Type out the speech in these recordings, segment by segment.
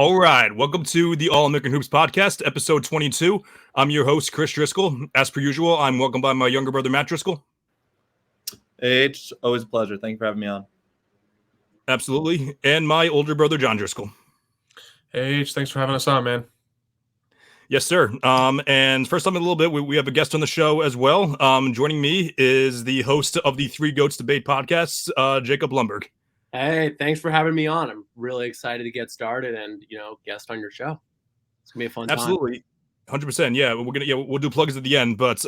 All right, welcome to the All American Hoops podcast, episode 22. I'm your host, Chris Driscoll. As per usual, I'm welcomed by my younger brother, Matt Driscoll. Hey, it's always a pleasure. Thank you for having me on. Absolutely. And my older brother, John Driscoll. Hey, H, thanks for having us on, man. Yes, sir. And first time in a little bit, we have a guest on the show as well. Joining me is the host of the Three Goats Debate podcast, Jacob Blumberg. Hey, thanks for having me on. I'm really excited to get started and, guest on your show. It's gonna be a fun time. Absolutely. 100%. Yeah, we'll do plugs at the end, but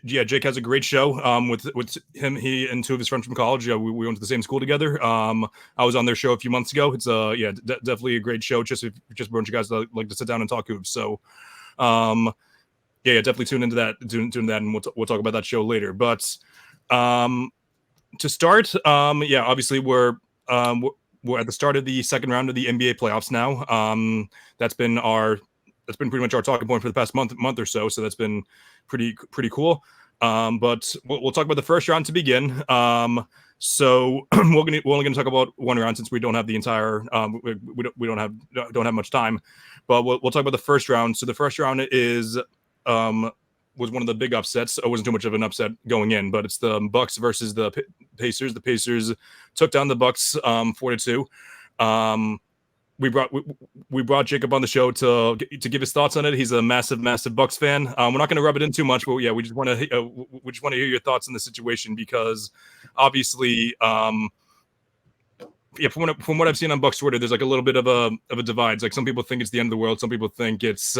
Jake has a great show. With him, he and two of his friends from college. Yeah, we went to the same school together. I was on their show a few months ago. It's definitely a great show. Just a bunch of guys that like to sit down and talk hoops. So, definitely tune into that. Tune that, and we'll talk about that show later. But to start, obviously we're at the start of the second round of the NBA playoffs now. That's been pretty much our talking point for the past month or so. So that's been pretty cool. But we'll talk about the first round to begin. So we're only going to talk about one round since we don't have the entire. We don't have much time. But we'll talk about the first round. So the first round was one of the big upsets. It wasn't too much of an upset going in, but it's the Bucks versus the Pacers. The Pacers took down the Bucks 4-2. We brought Jacob on the show to give his thoughts on it. He's a massive Bucks fan. We're not going to rub it in too much, but we just want to hear your thoughts on the situation because obviously, from what I've seen on Bucks Twitter, there's like a little bit of a divide. It's like some people think it's the end of the world, some people think it's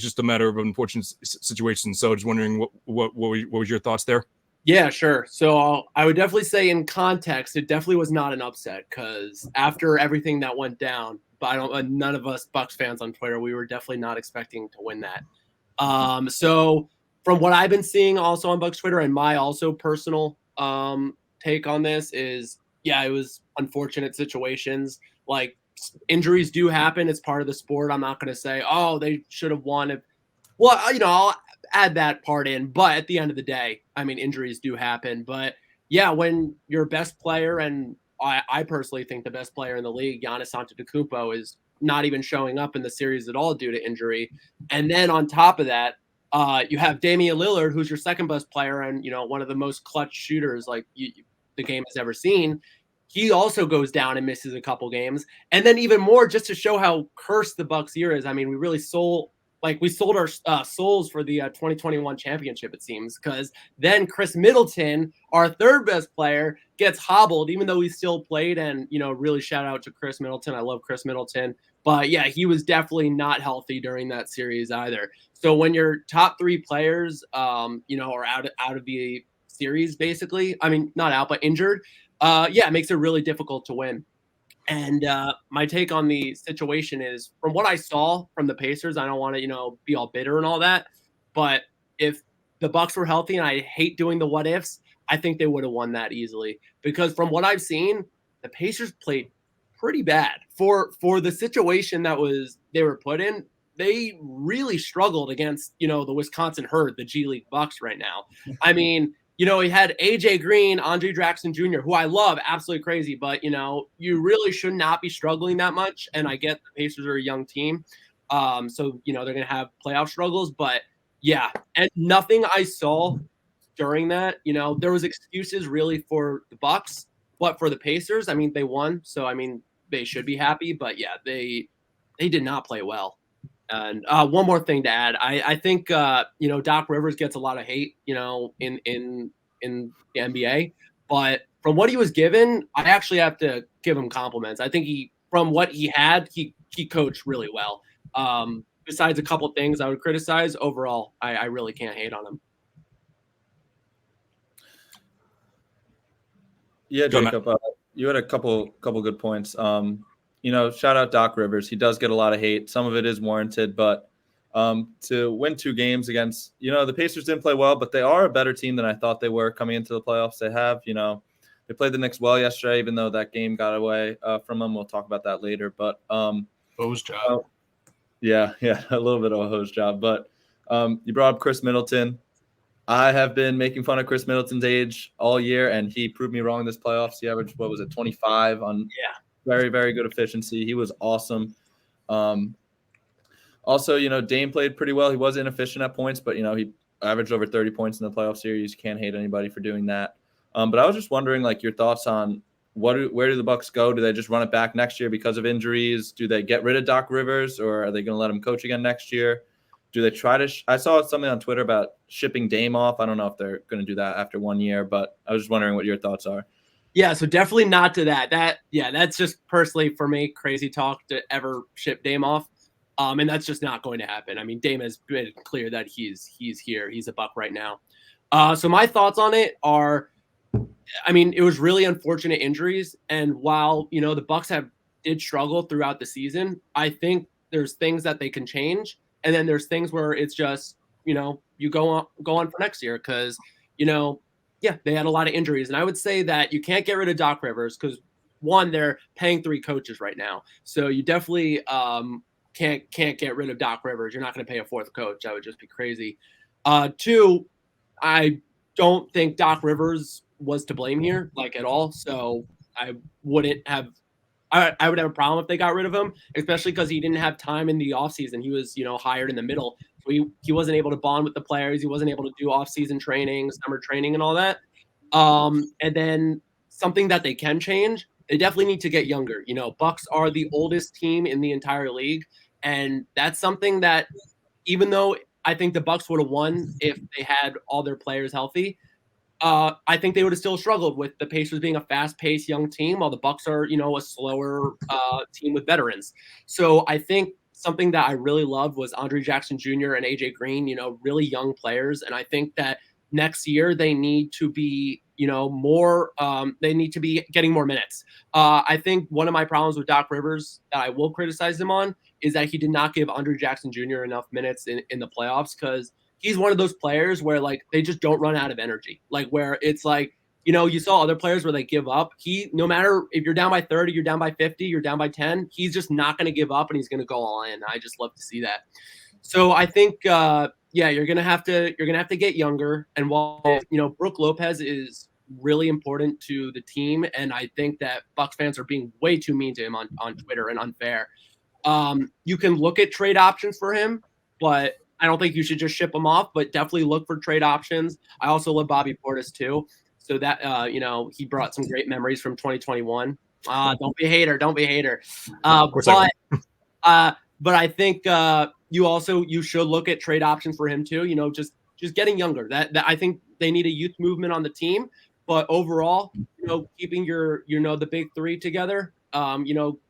just a matter of an unfortunate situation. So just wondering what was your thoughts there? Yeah, sure. So I would definitely say in context, it definitely was not an upset because after everything that went down, but none of us Bucks fans on Twitter, we were definitely not expecting to win that. So from what I've been seeing also on Bucks Twitter and my also personal take on this is, it was unfortunate situations. Like injuries do happen. It's part of the sport. I'm not going to say, they should have won. I'll add that part in, but at the end of the day, I mean, injuries do happen. But when your best player, and I personally think the best player in the league, Giannis Antetokounmpo, is not even showing up in the series at all due to injury, and then on top of that, you have Damian Lillard, who's your second best player and one of the most clutch shooters like the game has ever seen. He also goes down and misses a couple games, and then even more just to show how cursed the Bucks year is. I mean, we sold our souls for the 2021 championship, it seems, because then Chris Middleton, our third best player, gets hobbled, even though he still played. And, really shout out to Chris Middleton. I love Chris Middleton. But, he was definitely not healthy during that series either. So when your top three players, are out of the series, basically, I mean, not out, but injured, it makes it really difficult to win. And my take on the situation is, from what I saw from the Pacers, I don't want to, be all bitter and all that, but if the Bucks were healthy, and I hate doing the what ifs, I think they would have won that easily. Because from what I've seen, the Pacers played pretty bad for the situation they were put in. They really struggled against, the Wisconsin Herd, the G League Bucks right now. I mean, he had AJ Green, Andre Jackson Jr., who I love, absolutely crazy, but, you really should not be struggling that much. And I get the Pacers are a young team. So, they're going to have playoff struggles, but and nothing I saw during that, there was excuses really for the Bucks, but for the Pacers, I mean, they won. So, I mean, they should be happy, but they did not play well. And one more thing to add, I think Doc Rivers gets a lot of hate, in the NBA, but from what he was given, I actually have to give him compliments. I think from what he had, he coached really well. Besides a couple things I would criticize, overall, I really can't hate on him. Yeah, Jacob, you had a couple good points. Shout out Doc Rivers. He does get a lot of hate. Some of it is warranted, but to win two games against, the Pacers didn't play well, but they are a better team than I thought they were coming into the playoffs. They have, they played the Knicks well yesterday, even though that game got away from them. We'll talk about that later, but hose job. A little bit of a hose job, but you brought up Chris Middleton. I have been making fun of Chris Middleton's age all year, and he proved me wrong this playoffs. He averaged, 25 on very, very good efficiency. He was awesome. Also, Dame played pretty well. He was inefficient at points, but he averaged over 30 points in the playoff series. Can't hate anybody for doing that. But I was just wondering, your thoughts on where do the Bucks go? Do they just run it back next year because of injuries? Do they get rid of Doc Rivers, or are they going to let him coach again next year? Do they try to I saw something on Twitter about shipping Dame off. I don't know if they're going to do that after 1 year, but I was just wondering what your thoughts are. Yeah, so definitely not to that. That's just personally for me crazy talk to ever ship Dame off. And that's just not going to happen. I mean, Dame has been clear that he's here. He's a Buck right now. So my thoughts on it are, I mean, it was really unfortunate injuries. And while, the Bucks did struggle throughout the season, I think there's things that they can change. And then there's things where it's just, you go on for next year because, they had a lot of injuries. And I would say that you can't get rid of Doc Rivers because, one, they're paying 3 coaches right now. So you definitely can't get rid of Doc Rivers. You're not going to pay a 4th coach. That would just be crazy. 2, I don't think Doc Rivers was to blame here, at all. So I wouldn't have I would have a problem if they got rid of him, especially because he didn't have time in the offseason. He was, hired in the middle. So he wasn't able to bond with the players. He wasn't able to do offseason training, summer training, and all that. And then something that they can change, they definitely need to get younger. Bucks are the oldest team in the entire league. And that's something that, even though I think the Bucks would have won if they had all their players healthy, I think they would have still struggled with the Pacers being a fast-paced young team, while the Bucks are, a slower team with veterans. So I think something that I really loved was Andre Jackson Jr. and AJ Green, really young players. And I think that next year they need to be, more. They need to be getting more minutes. I think one of my problems with Doc Rivers that I will criticize him on is that he did not give Andre Jackson Jr. enough minutes in the playoffs, because he's one of those players where they just don't run out of energy. Where it's you saw other players where they give up. No matter if you're down by 30, you're down by 50, you're down by 10, he's just not going to give up and he's going to go all in. I just love to see that. So I think, you're going to have to get younger. And while, Brook Lopez is really important to the team, and I think that Bucks fans are being way too mean to him on Twitter and unfair. You can look at trade options for him, but I don't think you should just ship him off, but definitely look for trade options. I also love Bobby Portis too. So that, he brought some great memories from 2021. Don't be a hater. Don't be a hater. But I think you should look at trade options for him too. Just getting younger. That I think they need a youth movement on the team. But overall, keeping the big 3 together.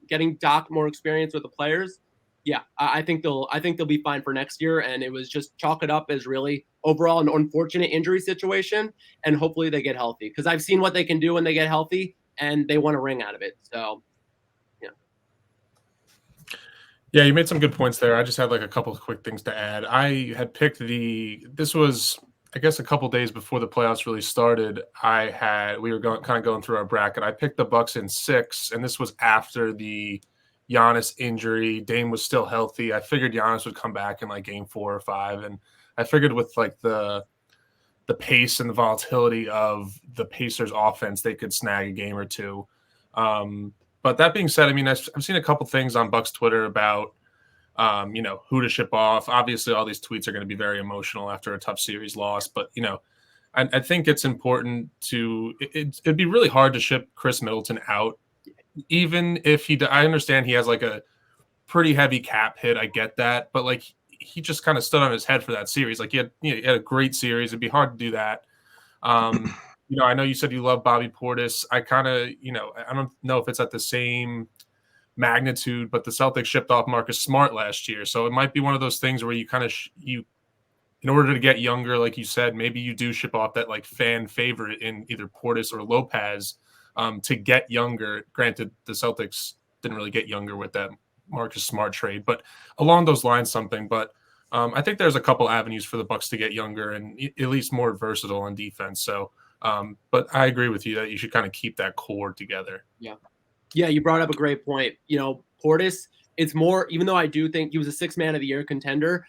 Getting Doc more experience with the players. Yeah, I think they'll be fine for next year. And it was just chalk it up as really overall an unfortunate injury situation, and hopefully they get healthy, because I've seen what they can do when they get healthy, and they want a ring out of it. So, yeah. Yeah, you made some good points there. I just had a couple of quick things to add. I had picked this was, I guess, a couple days before the playoffs really started. We were kind of going through our bracket. I picked the Bucks in 6, and this was after the Giannis injury. Dame was still healthy. I figured Giannis would come back in game 4 or 5, and I figured with the pace and the volatility of the Pacers offense, they could snag a game or 2. But that being said, I mean, I've seen a couple things on Bucks Twitter about who to ship off. Obviously, all these tweets are going to be very emotional after a tough series loss, but I think it's important it'd be really hard to ship Chris Middleton out. Even if I understand he has a pretty heavy cap hit. I get that. But he just kind of stood on his head for that series. He had a great series. It'd be hard to do that. I know you said you love Bobby Portis. I kind of, I don't know if it's at the same magnitude, but the Celtics shipped off Marcus Smart last year. So it might be one of those things where you kind of, in order to get younger, like you said, maybe you do ship off that fan favorite in either Portis or Lopez, to get younger. Granted, the Celtics didn't really get younger with that Marcus Smart trade, but along those lines, something. But I think there's a couple avenues for the Bucks to get younger and at least more versatile on defense. So, but I agree with you that you should kind of keep that core together. Yeah, you brought up a great point. Portis, it's more, even though I do think he was a 6th man of the year contender,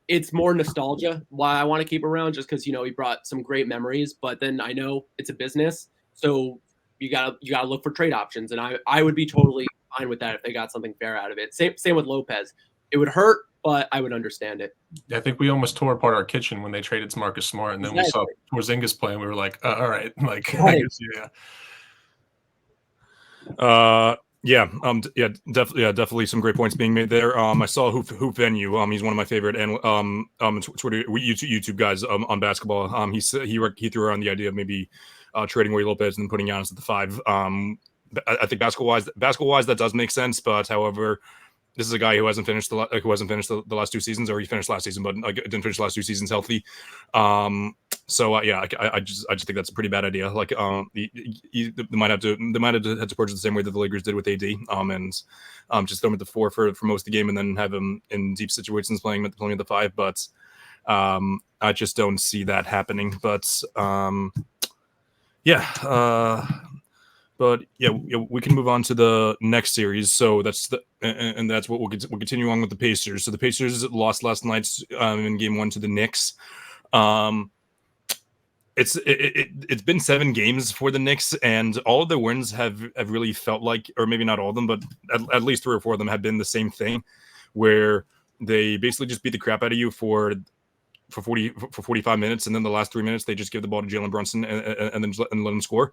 it's more nostalgia why I want to keep around, just because, he brought some great memories. But then I know it's a business. So you gotta look for trade options, and I would be totally fine with that if they got something fair out of it. Same with Lopez. It would hurt, but I would understand it. I think we almost tore apart our kitchen when they traded to Marcus Smart, and then we saw Porzingis play, and we were like, all right, like, I guess, definitely some great points being made there. I saw Hoop Venue. He's one of my favorite and Twitter YouTube guys on basketball. He threw around the idea of maybe trading away Lopez and putting Giannis at the 5. I think basketball wise that does make sense, but however, this is a guy who hasn't finished the last 2 seasons, or he finished last season, but didn't finish the last 2 seasons healthy. I just think that's a pretty bad idea. Like, they might have had to purchase the same way that the Lakers did with AD, and just throw him at the 4 for most of the game, and then have him in deep situations playing at the 5. But I just don't see that happening. But we can move on to the next series. So that's what we'll continue on with the Pacers. So the Pacers lost last night in Game 1 to the Knicks. It's been 7 games for the Knicks, and all of their wins have really felt like, or maybe not all of them, but at least 3 or 4 of them have been the same thing, where they basically just beat the crap out of you for 45 minutes, and then the last 3 minutes they just give the ball to Jalen Brunson and then let him score.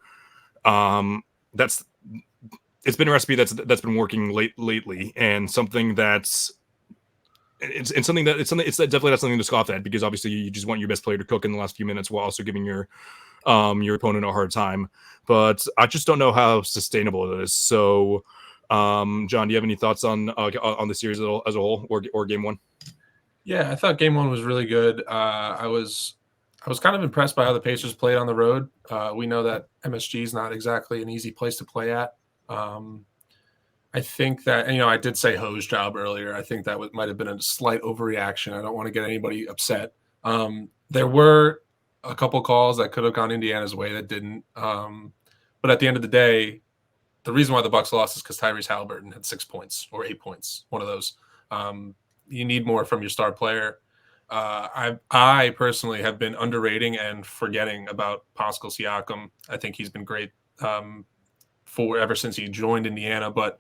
It's been a recipe that's been working lately, and something that's it's definitely not something to scoff at, because obviously you just want your best player to cook in the last few minutes while also giving your opponent a hard time. But I just don't know how sustainable it is. So, John, do you have any thoughts on the series as a whole, or Game 1? Yeah, I thought Game 1 was really good. I was kind of impressed by how the Pacers played on the road. We know that MSG is not exactly an easy place to play at. I think that, I did say hose job earlier. I think that might have been a slight overreaction. I don't want to get anybody upset. There were a couple calls that could have gone Indiana's way that didn't. But at the end of the day, the reason why the Bucks lost is because Tyrese Halliburton had 6 points or 8 points, one of those. You need more from your star player. I personally have been underrating and forgetting about Pascal Siakam. I think he's been great ever since he joined Indiana. But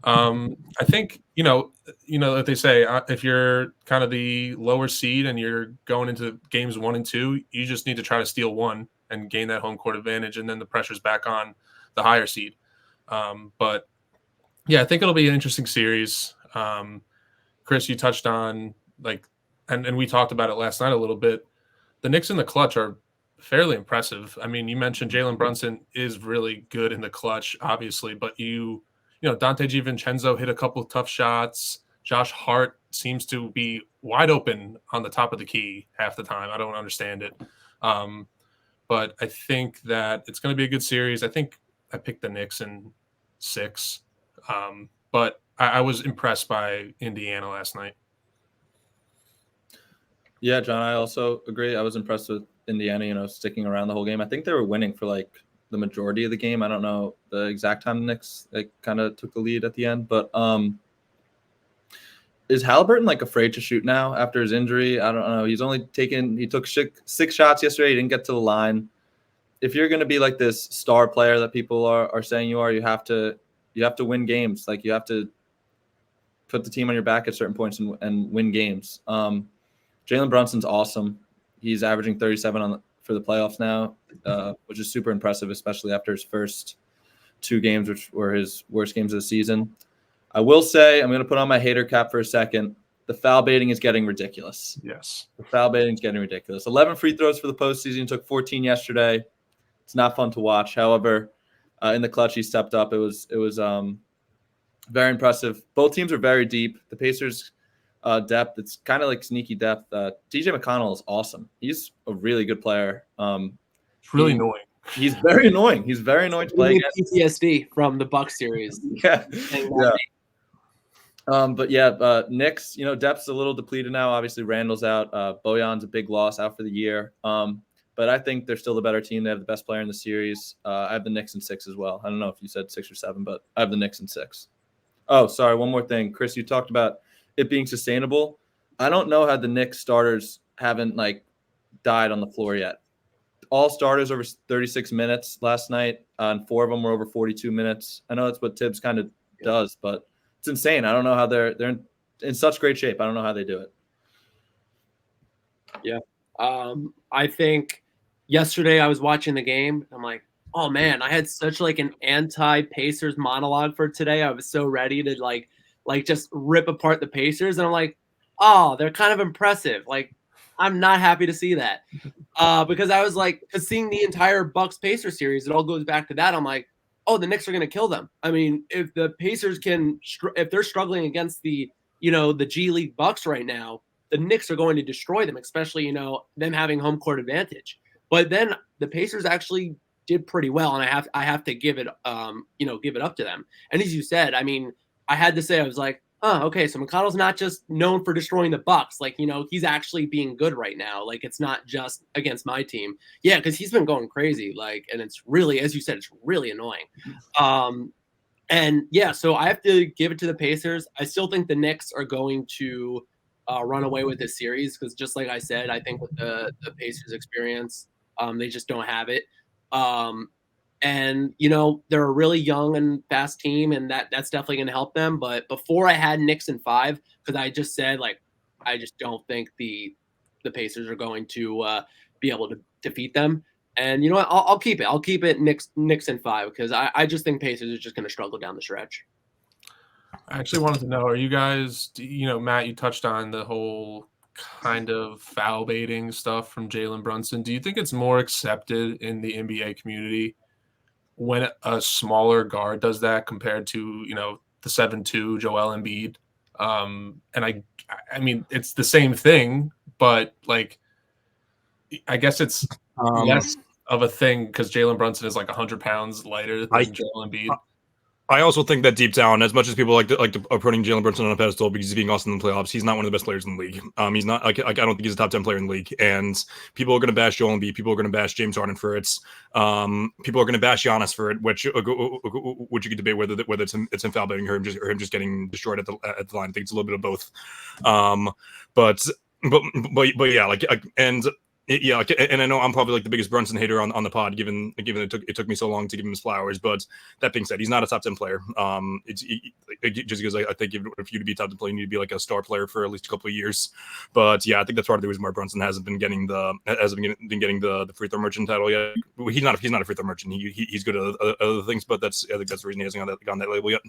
I think, like they say, if you're kind of the lower seed and you're going into games 1 and 2, you just need to try to steal 1 and gain that home court advantage, and then the pressure's back on the higher seed. But yeah, I think it'll be an interesting series. Chris, you touched on and we talked about it last night a little bit. The Knicks in the clutch are fairly impressive. I mean, you mentioned Jalen Brunson is really good in the clutch, obviously, but Dante DiVincenzo hit a couple of tough shots. Josh Hart seems to be wide open on the top of the key half the time. I don't understand it. But I think that it's going to be a good series. I think I picked the Knicks in 6. But I was impressed by Indiana last night. Yeah, John, I also agree. I was impressed with Indiana, sticking around the whole game. I think they were winning for the majority of the game. I don't know the exact time the Knicks kind of took the lead at the end, but is Halliburton afraid to shoot now after his injury? I don't know. He took 6 shots yesterday. He didn't get to the line. If you're going to be this star player that people are saying you are, you have to win games. You have to put the team on your back at certain points and win games. Jalen Brunson's awesome. He's averaging 37 for the playoffs now, which is super impressive, especially after his first 2 games, which were his worst games of the season. I will say, I'm going to put on my hater cap for a second. The foul baiting is getting ridiculous. Yes. The foul baiting is getting ridiculous. 11 free throws for the postseason. He took 14 yesterday. It's not fun to watch. However, in the clutch, he stepped up. It was very impressive. Both teams are very deep. The Pacers' depth, it's kind of sneaky depth. TJ McConnell is awesome. He's a really good player. It's really annoying. He's very annoying. He's very annoying to play against. PTSD from the Bucks series. Yeah. But yeah, Knicks, depth's a little depleted now. Obviously, Randall's out. Bojan's a big loss out for the year. But I think they're still the better team. They have the best player in the series. I have the Knicks in 6 as well. I don't know if you said 6 or 7, but I have the Knicks in 6. Oh, sorry. One more thing. Chris, you talked about it being sustainable. I don't know how the Knicks starters haven't died on the floor yet. All starters over 36 minutes last night, and 4 of them were over 42 minutes. I know that's what Tibbs kind of does, but it's insane. I don't know how they're in such great shape. I don't know how they do it. Yeah. I think yesterday I was watching the game. I'm like, oh man, I had such like an anti-Pacers monologue for today. I was so ready to like just rip apart the Pacers, and I'm like, oh, they're kind of impressive. Like, I'm not happy to see that because I was like, because seeing the entire Bucks Pacers series, it all goes back to that. I'm like, oh, the Knicks are going to kill them. I mean, if the Pacers if they're struggling against the the G League Bucks right now, the Knicks are going to destroy them, especially them having home court advantage. But then the Pacers actually did pretty well, and I have to give it give it up to them. And as you said, I mean, I had to say, I was like, oh, okay, so McConnell's not just known for destroying the Bucks. Like, he's actually being good right now. Like, it's not just against my team. Yeah, because he's been going crazy. Like, and it's really, as you said, it's really annoying. And yeah, so I have to give it to the Pacers. I still think the Knicks are going to run away with this series because, just like I said, I think with the Pacers experience, they just don't have it. And they're a really young and fast team, and that's definitely going to help them. But before I had Knicks in 5, because I just said, like, I just don't think the Pacers are going to be able to defeat them. And you know what? I'll keep it. I'll keep it Knicks in 5 because I just think Pacers are just going to struggle down the stretch. I actually wanted to know, are you guys, Matt, you touched on the whole kind of foul baiting stuff from Jalen Brunson. Do you think it's more accepted in the NBA community when a smaller guard does that compared to, the 7'2" Joel Embiid? And I mean, it's the same thing, but like, I guess it's less of a thing because Jalen Brunson is like 100 pounds lighter than Joel Embiid. I also think that deep down, as much as people like to are putting Jalen Brunson on a pedestal because he's being awesome in the playoffs, he's not one of the best players in the league. He's not. I don't think he's a top 10 player in the league. And people are going to bash Joel Embiid. People are going to bash James Harden for it. People are going to bash Giannis for it, which you could debate whether it's him foul baiting or him just getting destroyed at the line. I think it's a little bit of both. But yeah, yeah, and I know I'm probably like the biggest Brunson hater on the pod, given it took me so long to give him his flowers. But that being said, he's not a top 10 player. Just because I think if you to be a top 10 player, you need to be like a star player for at least a couple of years. But yeah, I think that's part of the reason why Brunson hasn't been getting the free throw merchant title yet. He's not a free throw merchant. He's good at other things, but I think that's the reason he hasn't gotten that label yet.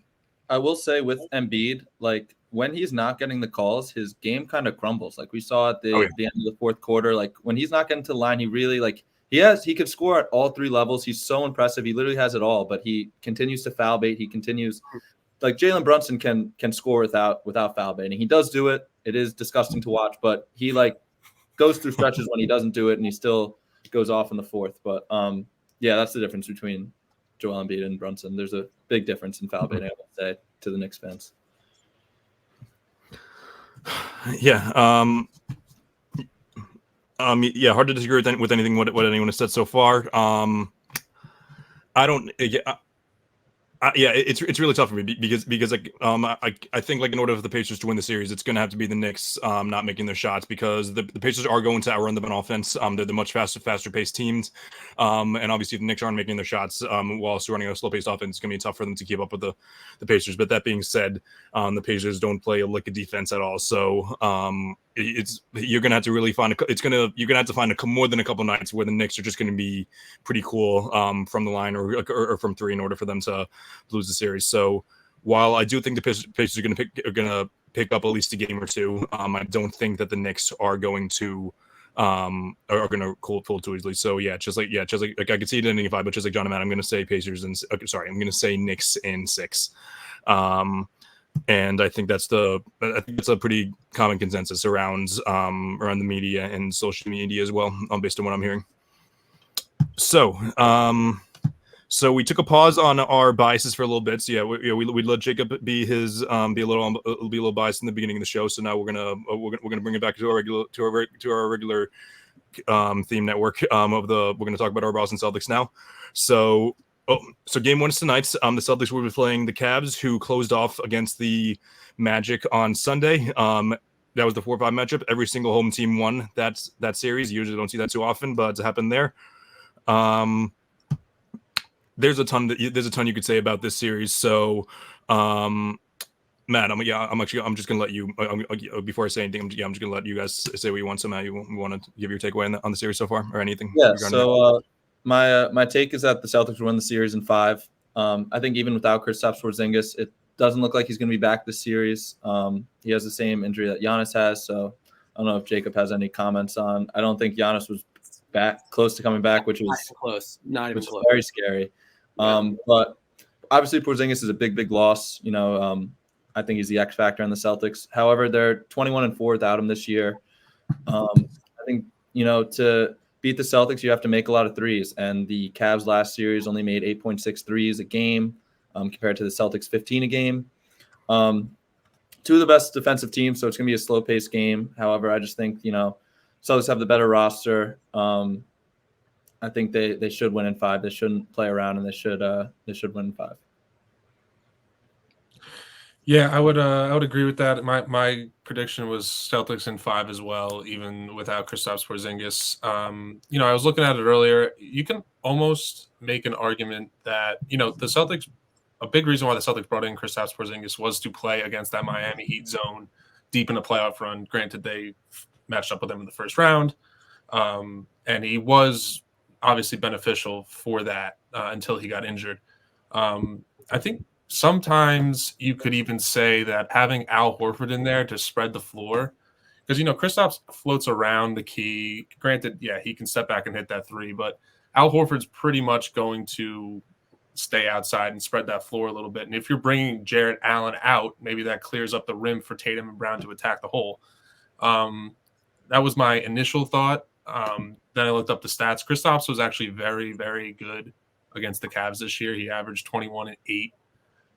I will say with Embiid, like when he's not getting the calls, his game kind of crumbles. Like we saw at the end of the fourth quarter, like when he's not getting to the line, he really he could score at all 3 levels. He's so impressive. He literally has it all, but he continues to foul bait. He continues like Jalen Brunson can score without foul baiting. He does do it. It is disgusting to watch, but he like goes through stretches when he doesn't do it and he still goes off in the fourth. But yeah, that's the difference between Joel Embiid and Brunson. There's a big difference in foul baiting, I would say, to the Knicks fans. Yeah. Yeah, hard to disagree with anything what anyone has said so far. I don't. Yeah, it's really tough for me because like I think like in order for the Pacers to win the series, it's going to have to be the Knicks not making their shots because the Pacers are going to outrun them on offense. They're the much faster paced teams, and obviously the Knicks aren't making their shots while still running a slow paced offense. It's going to be tough for them to keep up with the Pacers. But that being said, the Pacers don't play a lick of defense at all. So you're gonna have to really find you're gonna have to find more than a couple nights where the Knicks are just going to be pretty cool from the line or from 3 in order for them to lose the series. So while I do think the Pacers are going to pick up at least a game or 2, I don't think that the Knicks are going to are going to pull too easily. So yeah, just like I could see it ending in 5, but just like John and Matt, I'm going to say Pacers and I'm going to say Knicks in 6. And I think that's a pretty common consensus around the media and social media as well, based on what I'm hearing. So we took a pause on our biases for a little bit. So yeah, we let Jacob be a little biased in the beginning of the show. So now we're gonna bring it back to our regular theme network we're gonna talk about our Boston Celtics now. So game 1 is tonight. The Celtics will be playing the Cavs, who closed off against the Magic on Sunday. That was the 4-5 matchup. Every single home team won that series. You usually don't see that too often, but it happened there. There's a ton you could say about this series. So Matt, I'm just gonna let you. Before I say anything, I'm just gonna let you guys say what you want. So, Matt, you want to give your takeaway on the series so far, or anything? Yeah. So my take is that the Celtics will win the series in 5. I think even without Kristaps Porzingis, it doesn't look like he's going to be back this series. He has the same injury that Giannis has, so I don't know if Jacob has any comments on. I don't think Giannis was close to coming back, which was not even close. Very scary. But obviously Porzingis is a big loss. I think he's the X factor on the Celtics. However, they're 21-4 without him this year. I think, to beat the Celtics, you have to make a lot of threes. And the Cavs last series only made 8.6 threes a game compared to the Celtics 15 a game. Two of the best defensive teams, so it's going to be a slow-paced game. However, I just think, Celtics have the better roster. I think they should win in 5. They shouldn't play around, and they should win in 5. Yeah, I would agree with that. My prediction was Celtics in 5 as well, even without Kristaps Porzingis. I was looking at it earlier. You can almost make an argument that, the Celtics, a big reason why the Celtics brought in Kristaps Porzingis was to play against that Miami Heat zone deep in the playoff run. Granted, they matched up with them in the first round, and he was obviously beneficial for that until he got injured. I think sometimes you could even say that having Al Horford in there to spread the floor, because, Kristaps floats around the key. Granted, yeah, he can step back and hit that 3, but Al Horford's pretty much going to stay outside and spread that floor a little bit. And if you're bringing Jarrett Allen out, maybe that clears up the rim for Tatum and Brown to attack the hole. That was my initial thought. Then I looked up the stats. Kristaps was actually very, very good against the Cavs this year. He averaged 21 and 8.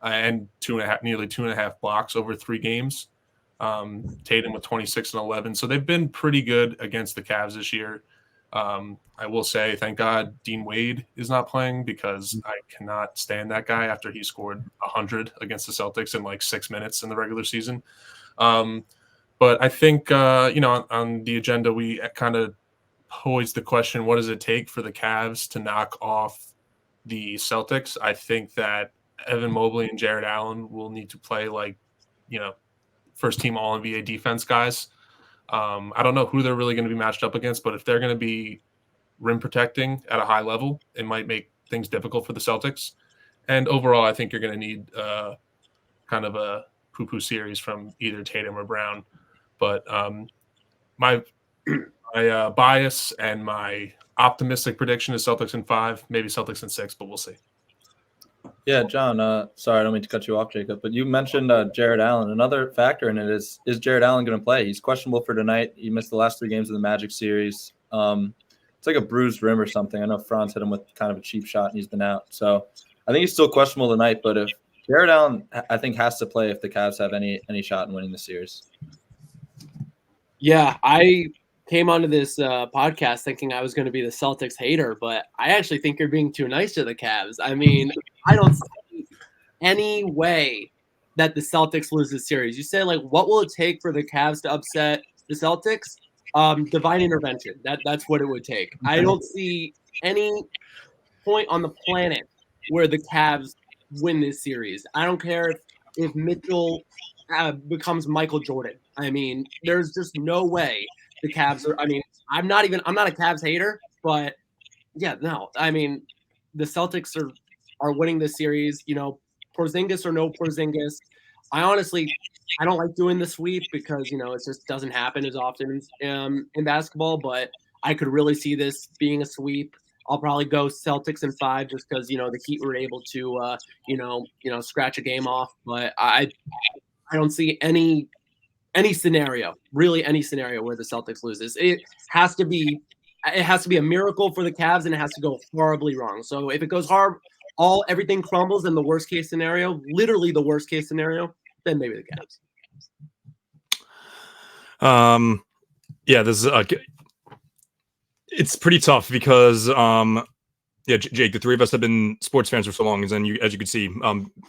And nearly 2.5 blocks over 3 games. Tatum with 26 and 11. So they've been pretty good against the Cavs this year. I will say, thank God Dean Wade is not playing, because I cannot stand that guy after he scored 100 against the Celtics in like 6 minutes in the regular season. But I think, on the agenda, we kind of posed the question, what does it take for the Cavs to knock off the Celtics? I think that Evan Mobley and Jarrett Allen will need to play like, first team All NBA defense guys. I don't know who they're really going to be matched up against, but if they're going to be rim protecting at a high level, it might make things difficult for the Celtics. And overall, I think you're going to need kind of a poo-poo series from either Tatum or Brown. But my bias and my optimistic prediction is Celtics in 5, maybe Celtics in 6, but we'll see. Yeah, John, sorry, I don't mean to cut you off, Jacob, but you mentioned Jarrett Allen. Another factor in it is Jarrett Allen going to play? He's questionable for tonight. He missed the last 3 games of the Magic series. It's like a bruised rim or something. I know Franz hit him with kind of a cheap shot, and he's been out. So I think he's still questionable tonight, but if Jarrett Allen, I think, has to play if the Cavs have any shot in winning the series. Yeah, I came onto this podcast thinking I was going to be the Celtics hater, but I actually think you're being too nice to the Cavs. I mean, I don't see any way that the Celtics lose this series. You say, like, what will it take for the Cavs to upset the Celtics? Divine intervention. That's what it would take. I don't see any point on the planet where the Cavs win this series. I don't care if Mitchell becomes Michael Jordan. I mean, there's just no way the Cavs are. I mean, I'm not a Cavs hater, but yeah, no. I mean, the Celtics are winning this series. Porzingis or no Porzingis. I don't like doing the sweep because it just doesn't happen as often in basketball. But I could really see this being a sweep. I'll probably go Celtics in 5 just because the Heat were able to scratch a game off. But I don't see any scenario, really any scenario where the Celtics loses. It has to be a miracle for the Cavs, and it has to go horribly wrong. So if it goes everything crumbles in the worst case scenario, literally the worst case scenario, then maybe the Cavs. Yeah, this is it's pretty tough because Jake, the 3 of us have been sports fans for so long, and as you can see,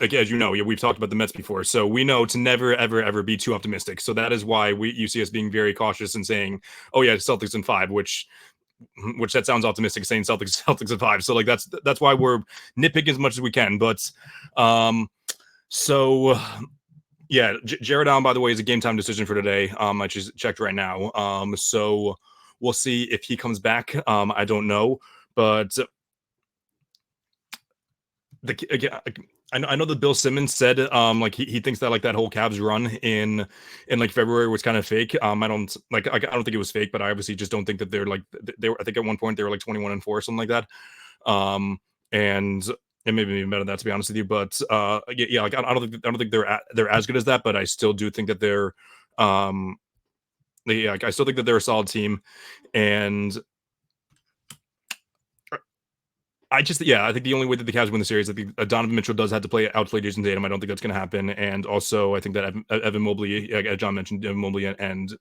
as you know, we've talked about the Mets before, so we know to never, ever, ever be too optimistic. So that is why you see us being very cautious and saying, "Oh yeah, Celtics in 5," which that sounds optimistic, saying Celtics in 5. So like that's why we're nitpicking as much as we can. But So, yeah, Jared Allen, by the way, is a game time decision for today. I just checked right now. So we'll see if he comes back. I don't know, but again, I know that Bill Simmons said like he thinks that like that whole Cavs run in like February was kind of fake. I don't think it was fake, but I obviously just don't think that they're like they were. I think at one point they were like 21-4 or something like that. And maybe even better than that, to be honest with you. But yeah, like I don't think they're as good as that, but I still do think that they're like, I still think that they're a solid team, and I think the only way that the Cavs win the series, I think Donovan Mitchell does have to outplay Jason Tatum. I don't think that's going to happen. And also, I think that Evan Mobley, as John mentioned, Evan Mobley and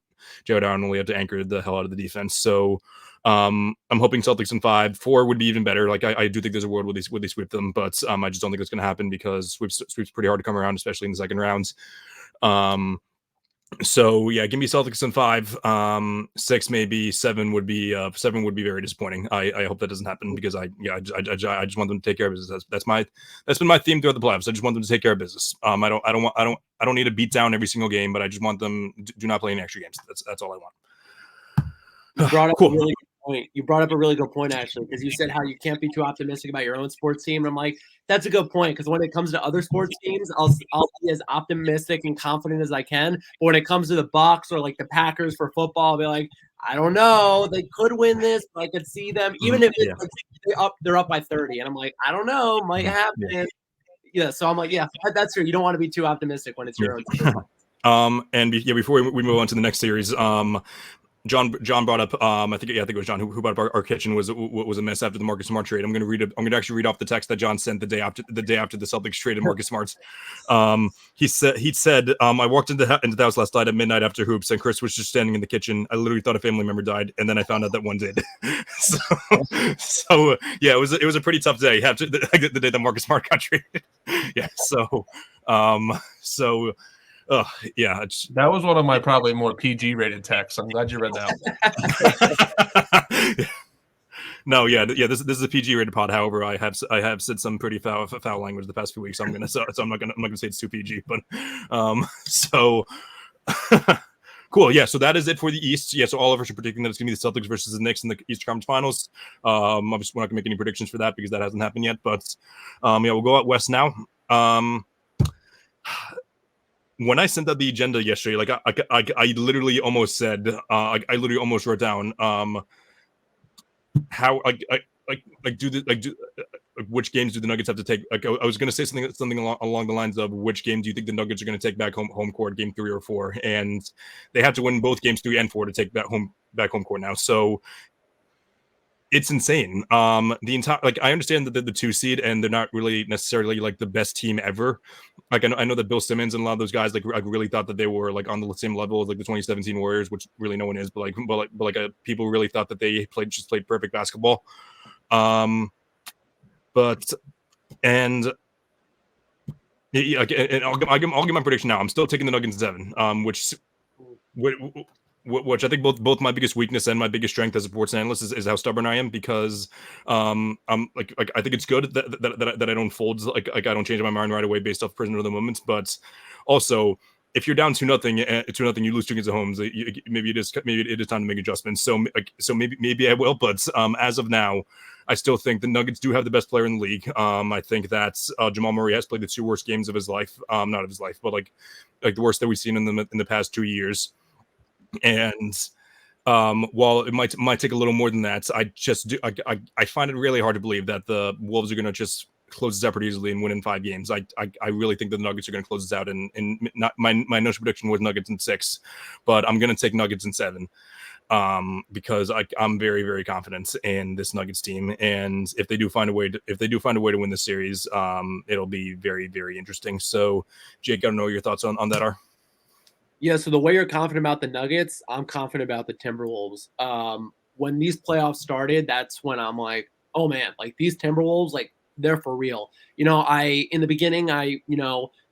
Jared Allen only have to anchor the hell out of the defense. So I'm hoping Celtics in 5. 4 would be even better. Like I do think there's a world where they sweep them, but I just don't think it's going to happen because sweeps pretty hard to come around, especially in the second rounds. So yeah, give me Celtics in 5. 6, maybe 7 would be very disappointing. I hope that doesn't happen because I just want them to take care of business. That's been my theme throughout the playoffs. I just want them to take care of business. I don't need a beat down every single game, but I just want them do not play any extra games. That's all I want. You brought up Cool. a really good point. You brought up a really good point, actually, because you said how you can't be too optimistic about your own sports team. And I'm like, that's a good point, because when it comes to other sports teams, I'll be as optimistic and confident as I can. But when it comes to the Bucks or like the Packers for football, I'll be like, I don't know. They could win this, but I could see them, even if it's like they're up by 30. And I'm like, I don't know, might happen. Yeah, so I'm like, yeah, that's true. You don't want to be too optimistic when it's your own team. And before we move on to the next series, John brought up I think it was John who brought up our kitchen was a mess after the Marcus Smart trade. I'm going to actually read off the text that John sent the day after the Celtics traded Marcus Smart. He said I walked into the house last night at midnight after hoops, and Chris was just standing in the kitchen. I literally thought a family member died, and then I found out that one did. so yeah, it was a pretty tough day after the day that Marcus Smart got traded. Yeah, yeah, that was one of my probably more PG rated texts. I'm glad you read that. No, yeah. This is a PG rated pod. However, I have said some pretty foul language the past few weeks. So I'm not gonna say it's too PG, but so cool. Yeah, so that is it for the East. Yeah, so all of us are predicting that it's gonna be the Celtics versus the Knicks in the Eastern Conference Finals. Obviously, we're not gonna make any predictions for that because that hasn't happened yet. But yeah, we'll go out west now. When I sent out the agenda yesterday, like I literally almost said, I literally almost wrote down, how which games do the Nuggets have to take? Like I was going to say something along the lines of which game do you think the Nuggets are going to take back home court, game 3 or 4, and they have to win both games 3 and 4 to take back home court now. So it's insane. The entire, like, I understand that they're the 2 seed and they're not really necessarily like the best team ever. Like I know that Bill Simmons and a lot of those guys like I really thought that they were like on the same level as like the 2017 Warriors, which really no one is. But people really thought that they just played perfect basketball. And yeah, and I'll give my prediction now. I'm still taking the Nuggets in 7, which I think both my biggest weakness and my biggest strength as a sports analyst is how stubborn I am, because I'm like I think it's good that I don't fold, like I don't change my mind right away based off prisoner of the moments, but also if you're down 2-0, you lose 2 games at home. Maybe it is time to make adjustments. So maybe I will, but as of now, I still think the Nuggets do have the best player in the league. I think that Jamal Murray has played the 2 worst games of his life, not of his life, but like the worst that we've seen in the past 2 years. And while it might take a little more than that, I find it really hard to believe that the Wolves are going to just close this out pretty easily and win in 5 games. I really think that the Nuggets are going to close this out, and not my initial prediction was Nuggets in 6, but I'm going to take Nuggets in 7. Because I'm very, very confident in this Nuggets team, and if they do find a way to win this series, it'll be very, very interesting. So, Jake, I don't know what your thoughts on that are. Yeah, so the way you're confident about the Nuggets, I'm confident about the Timberwolves. When these playoffs started, that's when I'm like, oh man, like these Timberwolves, like they're for real. In the beginning,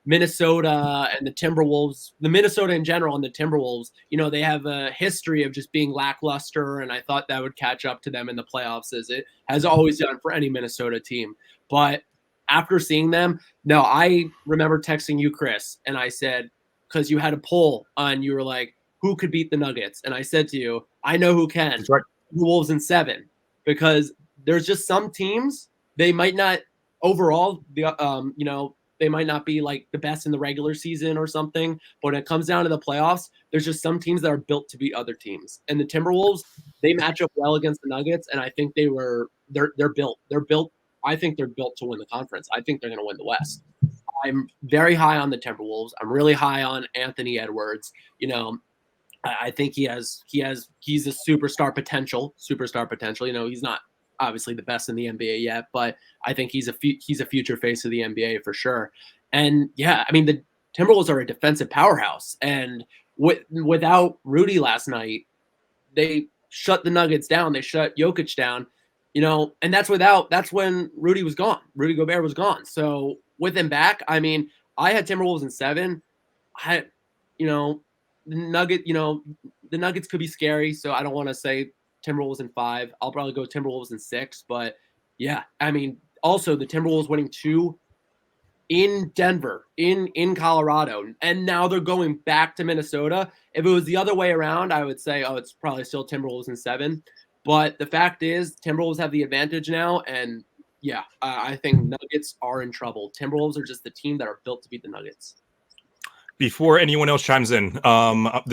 Minnesota and the Timberwolves, the Minnesota in general and the Timberwolves, they have a history of just being lackluster, and I thought that would catch up to them in the playoffs, as it has always done for any Minnesota team. But after seeing them, no, I remember texting you, Chris, and I said, because you had a poll and you were like, who could beat the Nuggets? And I said to you, I know who can. That's right. The Wolves in 7, because there's just some teams, they might not overall, they might not be like the best in the regular season or something, but when it comes down to the playoffs, there's just some teams that are built to beat other teams. And the Timberwolves, they match up well against the Nuggets, and I think they're built. They're built. I think they're built to win the conference. I think they're going to win the West. I'm very high on the Timberwolves. I'm really high on Anthony Edwards. I think he's a superstar potential. He's not obviously the best in the NBA yet, but I think he's a future face of the NBA for sure. And yeah, I mean, the Timberwolves are a defensive powerhouse, and without Rudy last night, they shut the Nuggets down. They shut Jokic down, and that's when Rudy was gone. Rudy Gobert was gone. So with him back, I mean, I had Timberwolves in 7. The Nuggets could be scary, so I don't want to say Timberwolves in 5. I'll probably go Timberwolves in 6. But yeah, I mean, also the Timberwolves winning 2 in Denver, in Colorado, and now they're going back to Minnesota. If it was the other way around, I would say, it's probably still Timberwolves in 7. But the fact is, Timberwolves have the advantage now, and yeah, I think Nuggets are in trouble. Timberwolves are just the team that are built to beat the Nuggets. Before anyone else chimes in, this is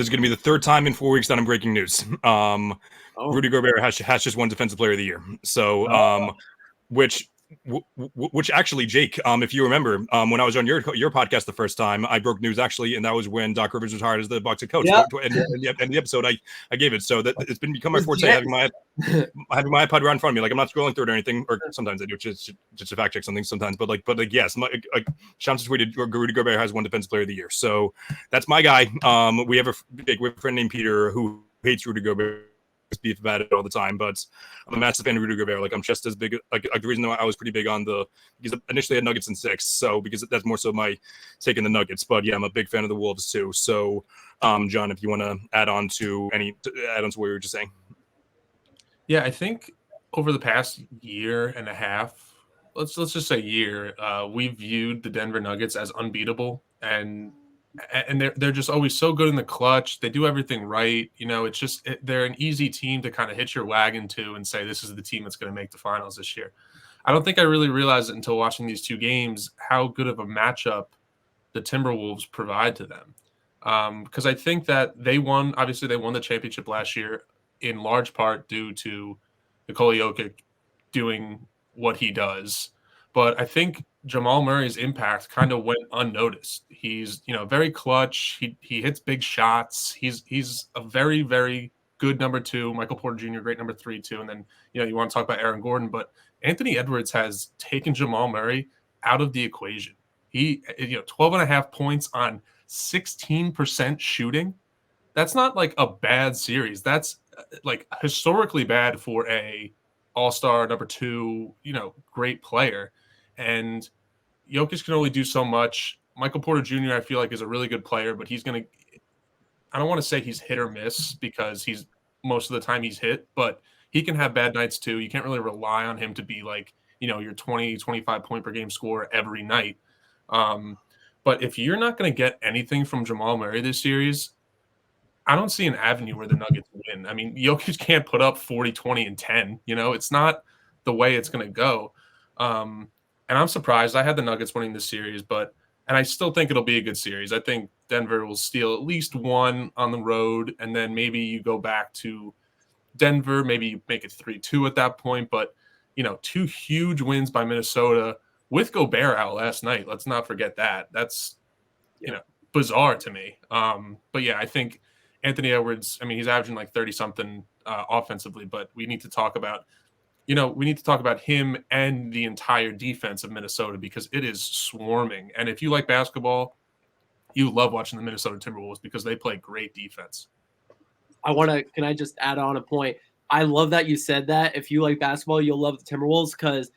going to be the 3rd time in 4 weeks that I'm breaking news. Rudy Gobert has just won Defensive Player of the Year. So, which actually, Jake, if you remember, when I was on your podcast the first time, I broke news actually, and that was when Doc Rivers was hired as the Bucks head coach. Yeah. And the episode I gave it, so that it's become my forte having my iPod right in front of me. Like I'm not scrolling through it or anything, or sometimes I do just to fact check something sometimes. But yes, Shams tweeted Rudy Gobert has won Defensive Player of the Year, so that's my guy. We have a friend named Peter who hates Rudy Gobert. Beef about it all the time, but I'm a massive fan of Rudy Gobert. Like I'm just as big. Like the reason why I was pretty big on because initially I had Nuggets in 6, so because that's more so my take in the Nuggets. But yeah, I'm a big fan of the Wolves too. So, John, if you want to add on to what you were just saying. Yeah, I think over the past year and a half, let's just say year, we viewed the Denver Nuggets as unbeatable, and they're just always so good in the clutch. They do everything right. It's just they're an easy team to kind of hitch your wagon to and say this is the team that's going to make the finals this year. I don't think I really realized it until watching these 2 games how good of a matchup the Timberwolves provide to them. Because I think that they won the championship last year in large part due to Nikola Jokic doing what he does. But I think Jamal Murray's impact kind of went unnoticed. He's, very clutch. He hits big shots. He's a very, very good number 2. Michael Porter Jr., great number 3 too. And then, you want to talk about Aaron Gordon, but Anthony Edwards has taken Jamal Murray out of the equation. He, 12.5 points on 16% shooting. That's not like a bad series. That's like historically bad for a all-star number 2, great player. And Jokic can only do so much. Michael Porter Jr., I feel like, is a really good player, but he's going to – I don't want to say he's hit or miss because he's most of the time he's hit, but he can have bad nights too. You can't really rely on him to be like, your 20, 25 point per game scorer every night. But if you're not going to get anything from Jamal Murray this series, I don't see an avenue where the Nuggets win. I mean, Jokic can't put up 40, 20, and 10. It's not the way it's going to go. And I'm surprised. I had the Nuggets winning this series, and I still think it'll be a good series. I think Denver will steal at least 1 on the road, and then maybe you go back to Denver. Maybe you make it 3-2 at that point. But, 2 huge wins by Minnesota with Gobert out last night. Let's not forget that. That's, bizarre to me. But, yeah, I think Anthony Edwards, he's averaging like 30-something offensively, but we need to talk about him and the entire defense of Minnesota because it is swarming. And if you like basketball, you love watching the Minnesota Timberwolves because they play great defense. Can I just add on a point? I love that you said that. If you like basketball, you'll love the Timberwolves because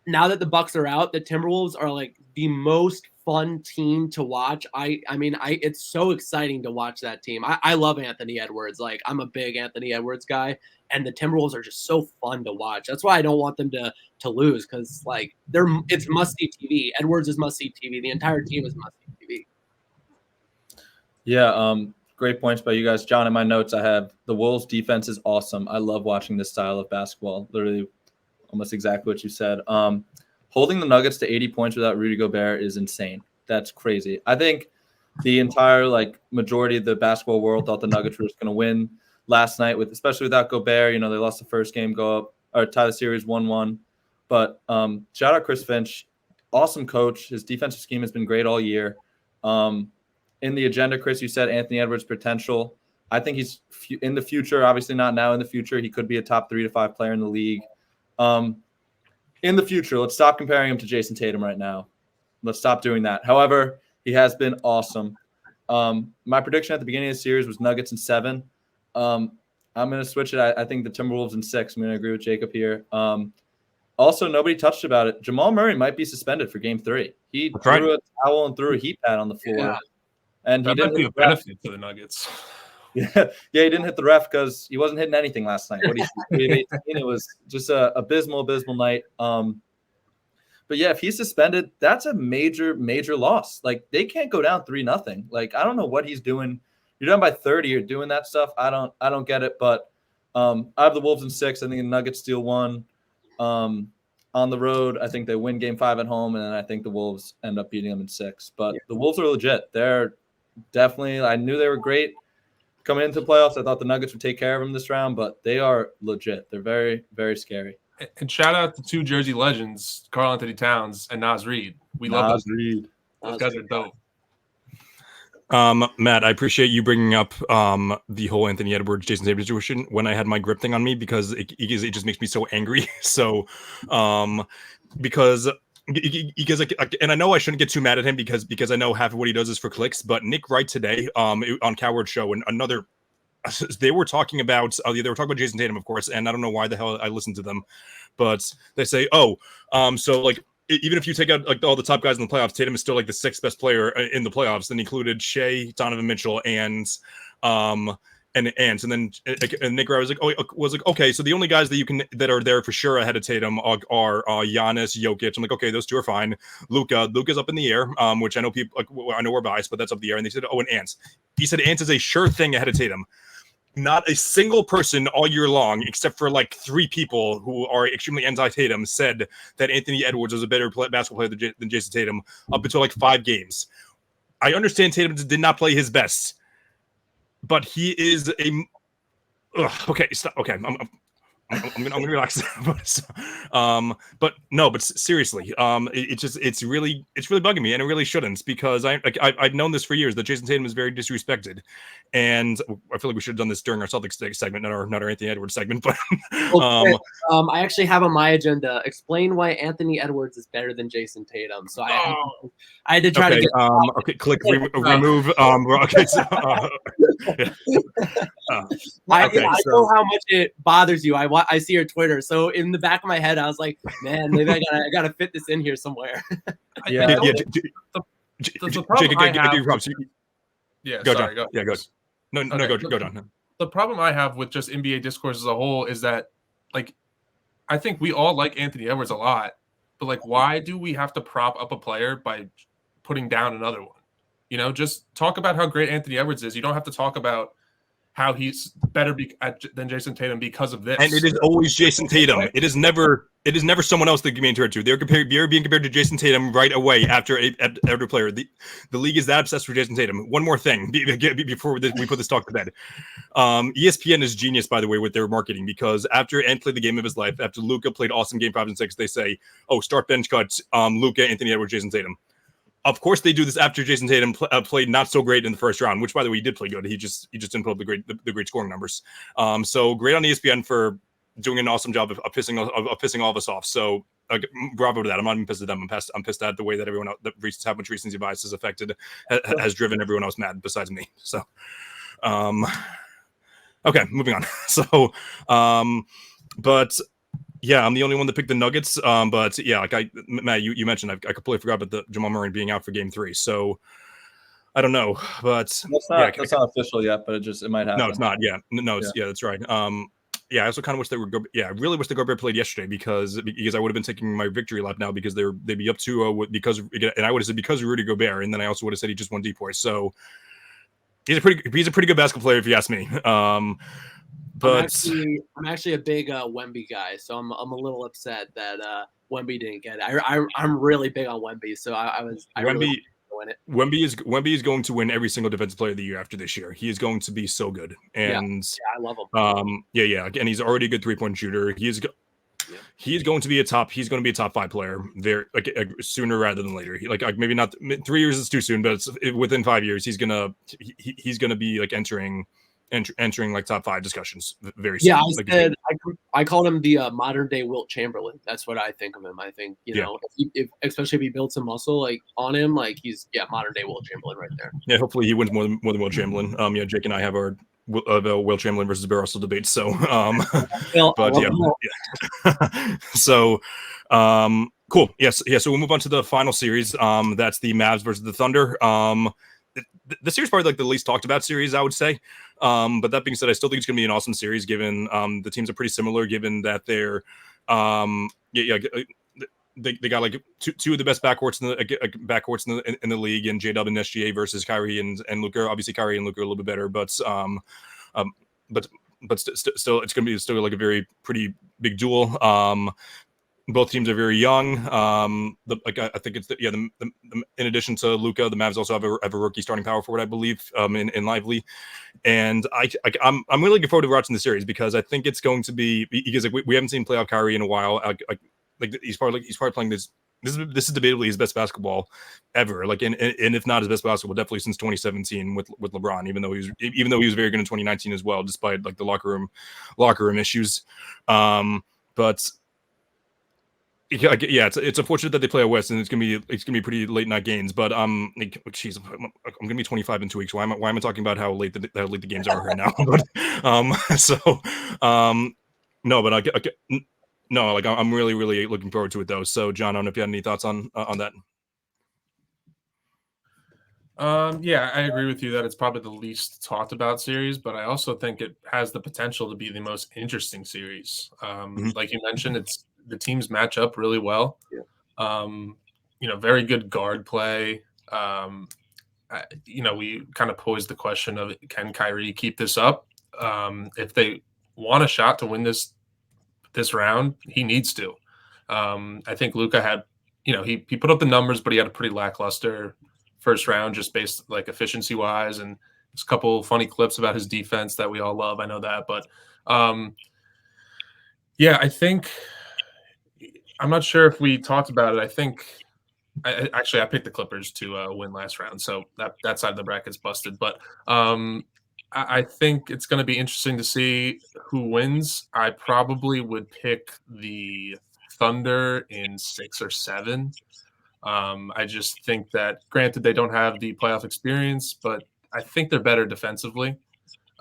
now that the Bucks are out, the Timberwolves are like the most fun team to watch. I mean, it's so exciting to watch that team. I love Anthony Edwards. Like, I'm a big Anthony Edwards guy, and the Timberwolves are just so fun to watch. That's why I don't want them to lose, because like it's must-see TV. Edwards is must-see TV. The entire team is must-see TV. Yeah, great points by you guys. John, in my notes, I have the Wolves defense is awesome. I love watching this style of basketball. Literally almost exactly what you said. Holding the Nuggets to 80 points without Rudy Gobert is insane. That's crazy. I think the entire majority of the basketball world thought the Nuggets were just going to win last night, especially without Gobert. You know, they lost the first game, go up or tie the series 1-1. But shout out Chris Finch, awesome coach. His defensive scheme has been great all year. In the agenda, Chris, you said Anthony Edwards' potential. I think he's in the future, obviously not now, in the future. He could be a top 3 to 5 player in the league. In the future, let's stop comparing him to Jason Tatum right now. Let's stop doing that. However, he has been awesome. My prediction at the beginning of the series was Nuggets in 7. I'm going to switch it. I think the Timberwolves in 6. I'm going to agree with Jacob here. Also, nobody touched about it. Jamal Murray might be suspended for Game 3. He threw a towel and threw a heat pad on the floor. Yeah. And that might be a benefit to the Nuggets. Yeah, he didn't hit the ref because he wasn't hitting anything last night. What he 18? It was just a abysmal night. But yeah, if he's suspended, that's a major loss. Like, they can't go down 3-0. Like, I don't know what he's doing. You're down by 30. You're doing that stuff. I don't get it. But I have the Wolves in 6. I think the Nuggets steal 1 on the road. I think they win Game 5 at home, and then I think the Wolves end up beating them in 6. But the Wolves are legit. They're definitely. I knew they were great coming into the playoffs. I thought the Nuggets would take care of them this round, but they are legit. They're very, very scary. And shout out to 2 Jersey legends, Karl Anthony Towns and Nas Reed. We love those. Reed. Those guys are dope. Matt, I appreciate you bringing up the whole Anthony Edwards, Jason Tatum situation when I had my grip thing on me, because it just makes me so angry. So, because and I know I shouldn't get too mad at him because I know half of what he does is for clicks. But Nick Wright today, on Coward Show, and they were talking about Jason Tatum, of course, and I don't know why the hell I listened to them, but they say, so like, even if you take out like all the top guys in the playoffs, Tatum is still like the 6th best player in the playoffs. Then included Shea, Donovan Mitchell, and Ants. And then Nick Wright was like, okay, so the only guys that are there for sure ahead of Tatum are Giannis, Jokic. I'm like, okay, those 2 are fine. Luka's up in the air, which I know I know we're biased, but that's up in the air. And they said, and Ants. He said Ants is a sure thing ahead of Tatum. Not a single person all year long, except for like 3 people who are extremely anti-Tatum, said that Anthony Edwards was a better basketball player than Jason Tatum up until like 5 games. I understand Tatum did not play his best, but he is okay. Stop. Okay, I'm gonna relax. But seriously, it's really bugging me, and it really shouldn't, because I've known this for years that Jason Tatum is very disrespected, and I feel like we should have done this during our Celtics segment, not our Anthony Edwards segment. But I actually have on my agenda, explain why Anthony Edwards is better than Jason Tatum. So I had to try to get click remove. Okay, so, I know how much it bothers you. I see your Twitter, so in the back of my head, I was like, man, maybe I gotta fit this in here somewhere. Yeah. The problem I have. Yeah, go sorry. John. Yeah, go. No, go John. The problem I have with just NBA discourse as a whole is that, like, I think we all like Anthony Edwards a lot, but like, why do we have to prop up a player by putting down another one? You know, just talk about how great Anthony Edwards is. You don't have to talk about how he's better than Jason Tatum because of this. And it is always Jason Tatum. It is never someone else that can be compared to. They're being compared to Jason Tatum right away after a player. The league is that obsessed with Jason Tatum. One more thing before we put this talk to bed. ESPN is genius, by the way, with their marketing, because after Ant played the game of his life, after Luka played awesome Game 5 and 6, they say, start bench cuts, Luka, Anthony Edwards, Jason Tatum. Of course, they do this after Jason Tatum played not so great in the first round, which, by the way, he did play good. He just didn't put up the great scoring numbers. So great on ESPN for doing an awesome job of pissing all of us off. So bravo to that. I'm not even pissed at them. I'm pissed at the way that everyone else, how much recency bias has affected, has driven everyone else mad besides me. So, okay, moving on. So, but Yeah, I'm the only one that picked the Nuggets. But yeah, like Matt, you mentioned, I completely forgot about the Jamal Murray being out for Game 3. So I don't know, but That's not official yet, but it might happen. No, it's not. Yeah, no, it's yeah, that's right. Yeah, I also kind of wish they were. Yeah, I really wish the Gobert played yesterday because I would have been taking my victory lap now because they'd be up 2-0 because, and I would have said because of Rudy Gobert, and then I also would have said he just won depoy. So he's a pretty good basketball player if you ask me. But I'm actually a big Wemby guy, so I'm a little upset that Wemby didn't get it. I'm really big on Wemby, so I really win it. Wemby is going to win every single Defensive Player of the Year after this year. He is going to be so good, and I love him. Yeah, and he's already a good 3-point shooter. He's going to be a top 5 player there, sooner rather than later. Maybe not 3 years is too soon, but within 5 years he's gonna be like entering like top 5 discussions very soon. Yeah, I called him the modern day Wilt Chamberlain. That's what I think of him. I think know, especially if he builds some muscle like on him, like he's modern day Wilt Chamberlain right there. Yeah, hopefully he wins more than Wilt Chamberlain. Yeah, Jake and I have our Wilt Chamberlain versus Bear Russell debate. So, but yeah, so cool. Yes, yeah. So we'll move on to the final series. That's the Mavs versus the Thunder. The series probably like the least talked about series, I would say. But that being said, I still think it's going to be an awesome series given the teams are pretty similar, given that they're they got like two of the best backcourts in the league, and J-Dub and SGA versus Kyrie and Luka. Obviously, Kyrie and Luka are a little bit better, but still, it's going to be still like a very pretty big duel. Both teams are very young. I think it's in addition to Luka, the Mavs also have a rookie starting power forward, I believe, in Lively, and I'm really looking forward to watching the series because I think it's going to be because we haven't seen playoff Kyrie in a while. He's probably playing this. This is debatably his best basketball ever. And if not his best basketball, definitely since 2017 with LeBron. Even though he was very good in 2019 as well, despite like the locker room issues. But yeah, it's unfortunate that they play out west, and it's gonna be pretty late night games. But I'm gonna be 25 in 2 weeks. Why am I talking about how late the games are right now? But I'm really really looking forward to it though. So John, I don't know if you had any thoughts on that. Yeah, I agree with you that it's probably the least talked about series, but I also think it has the potential to be the most interesting series. Like you mentioned, the teams match up really well. Very good guard play. We kind of posed the question of can Kyrie keep this up? If they want a shot to win this round, he needs to. I think Luka had, he put up the numbers, but he had a pretty lackluster first round just based like efficiency wise, and there's a couple funny clips about his defense that we all love. I know that, but I think I'm not sure if we talked about it. I think I picked the Clippers to win last round, so that side of the bracket's busted. But I think it's going to be interesting to see who wins. I probably would pick the Thunder in 6 or 7. I just think that, granted, they don't have the playoff experience, but I think they're better defensively.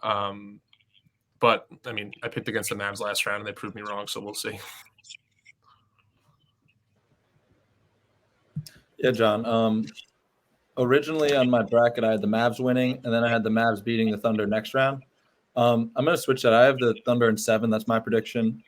But I mean, I picked against the Mavs last round, and they proved me wrong, so we'll see. Yeah, John. Originally on my bracket, I had the Mavs winning, and then I had the Mavs beating the Thunder next round. I'm going to switch that. I have the Thunder in 7. That's my prediction.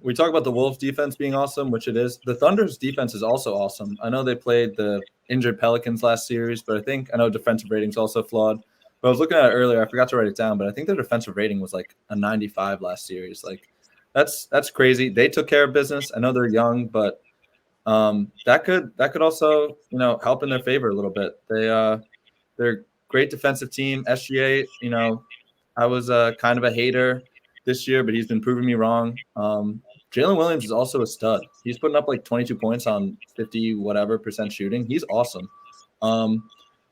We talk about the Wolves defense being awesome, which it is. The Thunder's defense is also awesome. I know they played the injured Pelicans last series, but I know defensive rating's also flawed. But I was looking at it earlier. I forgot to write it down, but I think their defensive rating was like a 95 last series. Like that's crazy. They took care of business. I know they're young, but that could also help in their favor a little bit. They're a great defensive team. SGA, I was kind of a hater this year, but he's been proving me wrong. Jalen Williams is also a stud. He's putting up like 22 points on 50% shooting. He's awesome.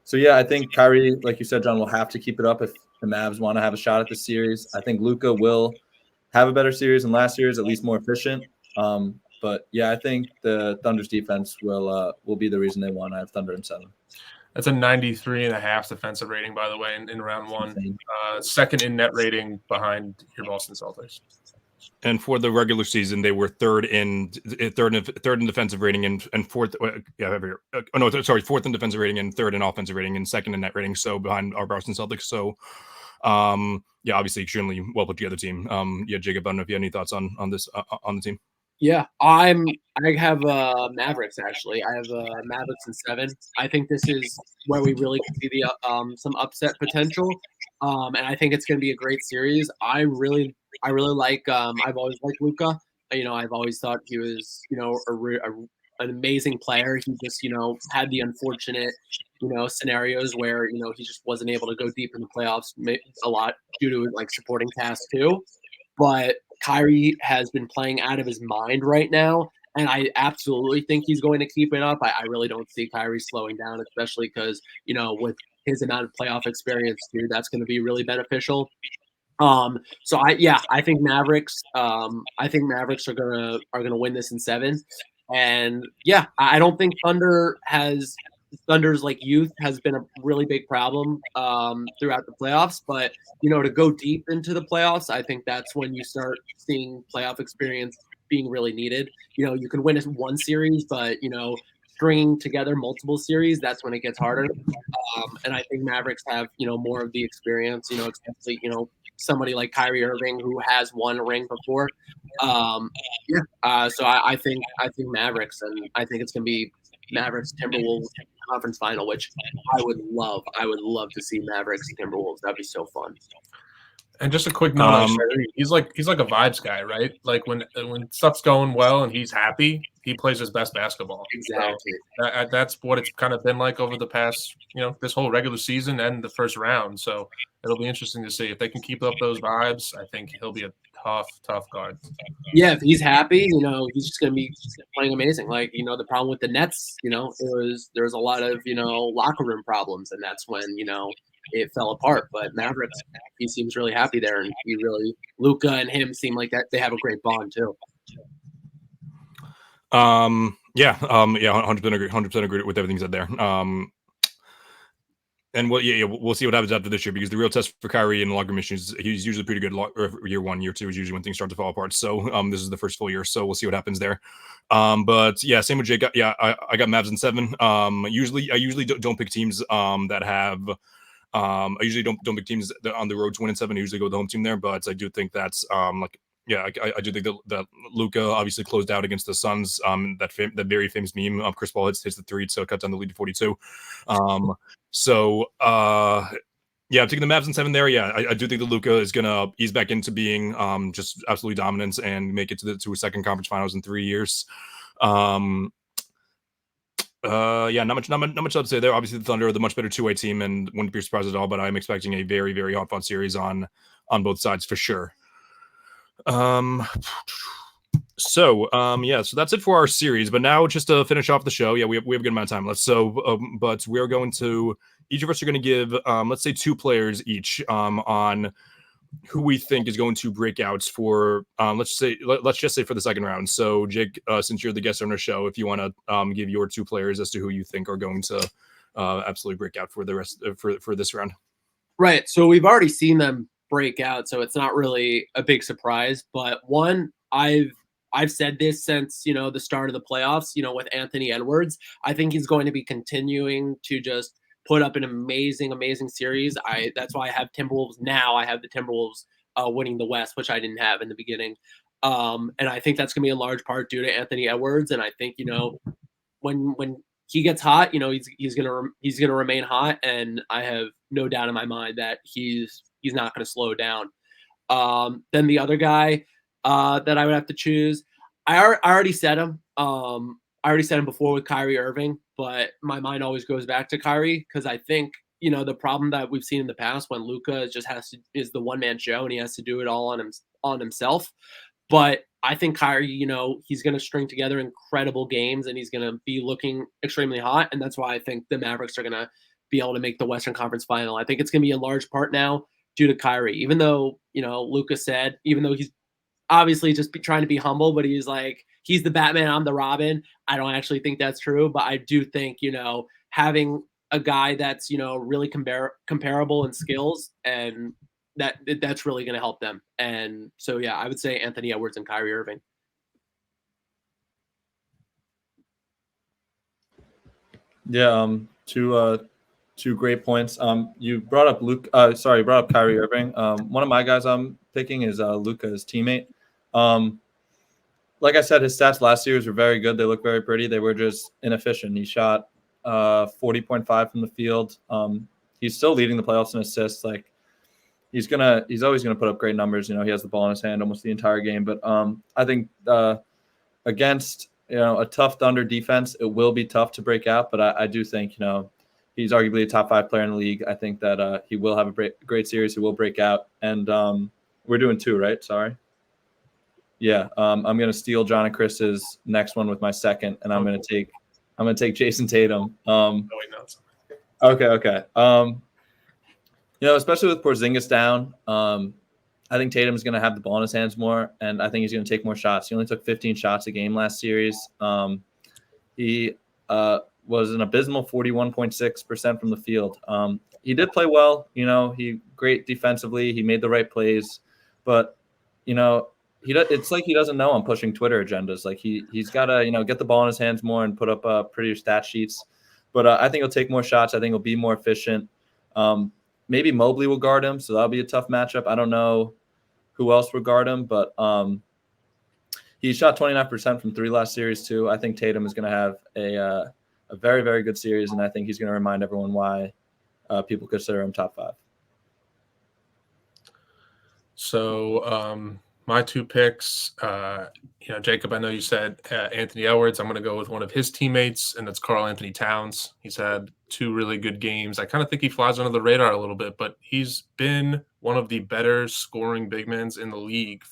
So yeah, I think Kyrie, like you said, John, will have to keep it up if the Mavs want to have a shot at the series. I think Luka will have a better series than last year's, at least more efficient. But yeah, I think the Thunder's defense will be the reason they won. I have Thunder in 7. That's a 93.5 defensive rating, by the way, in round 1. Second in net rating behind your Boston Celtics. And for the regular season, they were third in defensive rating and fourth. Fourth in defensive rating and third in offensive rating and second in net rating. So behind our Boston Celtics. So, obviously extremely well put together team. Jacob, I don't know if you have any thoughts on this on the team. Yeah, I have Mavericks actually. I have Mavericks in 7. I think this is where we really can see the some upset potential, and I think it's going to be a great series. I really like. I've always liked Luka. I've always thought he was an amazing player. He just had the unfortunate scenarios where he just wasn't able to go deep in the playoffs a lot due to like supporting cast too. But Kyrie has been playing out of his mind right now, and I absolutely think he's going to keep it up. I really don't see Kyrie slowing down, especially because with his amount of playoff experience too, that's going to be really beneficial. So I think Mavericks. I think Mavericks are gonna win this in 7, and I don't think Thunder's like youth has been a really big problem throughout the playoffs, but to go deep into the playoffs, I think that's when you start seeing playoff experience being really needed. You can win one series, but stringing together multiple series, that's when it gets harder. And I think Mavericks have more of the experience, especially somebody like Kyrie Irving who has won a ring before. So I think Mavericks, and I think it's gonna be Mavericks Timberwolves conference final, which I would love. I would love to see Mavericks Timberwolves. That'd be so fun. And just a quick note on Sherry, he's like a vibes guy, right? Like when stuff's going well and he's happy, he plays his best basketball. Exactly. So that's what it's kind of been like over the past, this whole regular season and the first round. So it'll be interesting to see if they can keep up those vibes. I think he'll be a tough guard. Yeah, if he's happy, he's just gonna be playing amazing. Like the problem with the Nets, there was a lot of locker room problems, and that's when it fell apart. But Mavericks, he seems really happy there, and Luka and him seem like that they have a great bond too. 100% agree. 100% agree with everything said there. And we'll see what happens after this year, because the real test for Kyrie in the locker room is he's usually pretty good year 1, year 2 is usually when things start to fall apart. So this is the first full year, so we'll see what happens there. But same with Jake. I got Mavs in 7. I usually don't pick teams that have. I usually don't pick teams that on the road to win in 7. I usually go with the home team there, but I do think that's I do think that Luka obviously closed out against the Suns. That very famous meme. Chris Paul hits the 3, so it cuts down the lead to 42. I'm taking the Mavs in 7 there. I do think that Luka is gonna ease back into being just absolutely dominant and make it to a second conference finals in 3 years. Not much to say there. Obviously, the Thunder are the much better two-way team, and wouldn't be surprised at all. But I'm expecting a very, very hot fought series on both sides for sure. So that's it for our series. But now, just to finish off the show, we have a good amount of time. But we are going to, each of us are going to give let's say 2 players each on who we think is going to break out for let's just say for the second round. So Jake, since you're the guest on our show, if you want to give your 2 players as to who you think are going to absolutely break out for the rest for this round. Right. So we've already seen them break out, so it's not really a big surprise. But one, I've said this since the start of the playoffs. With Anthony Edwards, I think he's going to be continuing to just put up an amazing series. That's why I have Timberwolves now. I have the Timberwolves winning the West, which I didn't have in the beginning. And I think that's going to be in large part due to Anthony Edwards. And I think when he gets hot, he's gonna remain hot, and I have no doubt in my mind that he's not going to slow down. Then the other guy that I would have to choose, I already said him. I already said him before with Kyrie Irving, but my mind always goes back to Kyrie, because I think the problem that we've seen in the past when Luka is the one-man show and he has to do it all on himself. But I think Kyrie, he's going to string together incredible games, and he's going to be looking extremely hot, and that's why I think the Mavericks are going to be able to make the Western Conference Final. I think it's going to be in large part now due to Kyrie, even though Luka said, even though he's obviously just trying to be humble, but he's like, he's the Batman, I'm the Robin. I don't actually think that's true, but I do think, having a guy that's, really comparable in skills and that's really going to help them. And so, yeah, I would say Anthony Edwards and Kyrie Irving. Yeah, two great points. You brought up you brought up Kyrie Irving. One of my guys I'm picking is Luka's teammate. Like I said, his stats last year were very good. They look very pretty. They were just inefficient. He shot 40.5 from the field. He's still leading the playoffs in assists. Like he's always gonna put up great numbers. He has the ball in his hand almost the entire game. But I think against a tough Thunder defense, it will be tough to break out. But I do think he's arguably a top 5 player in the league. I think that he will have a great series. He will break out. And we're doing 2, right? Sorry. Yeah, I'm going to steal John and Chris's next one with my second, and I'm going to take Jason Tatum. Okay. Especially with Porzingis down, I think Tatum's going to have the ball in his hands more, and I think he's going to take more shots. He only took 15 shots a game last series. He was an abysmal 41.6% from the field. He did play well. He great defensively. He made the right plays, but it's like he doesn't know I'm pushing Twitter agendas. Like he's got to get the ball in his hands more and put up prettier stat sheets. But I think he'll take more shots. I think he'll be more efficient. Maybe Mobley will guard him, so that'll be a tough matchup. I don't know who else will guard him, but he shot 29% from 3 last series too. I think Tatum is going to have a very, very good series, and I think he's going to remind everyone why people consider him top 5. So my 2 picks, Jacob, I know you said Anthony Edwards. I'm going to go with one of his teammates, and that's Karl Anthony Towns. He's had 2 really good games. I kind of think he flies under the radar a little bit, but he's been one of the better scoring big men in the league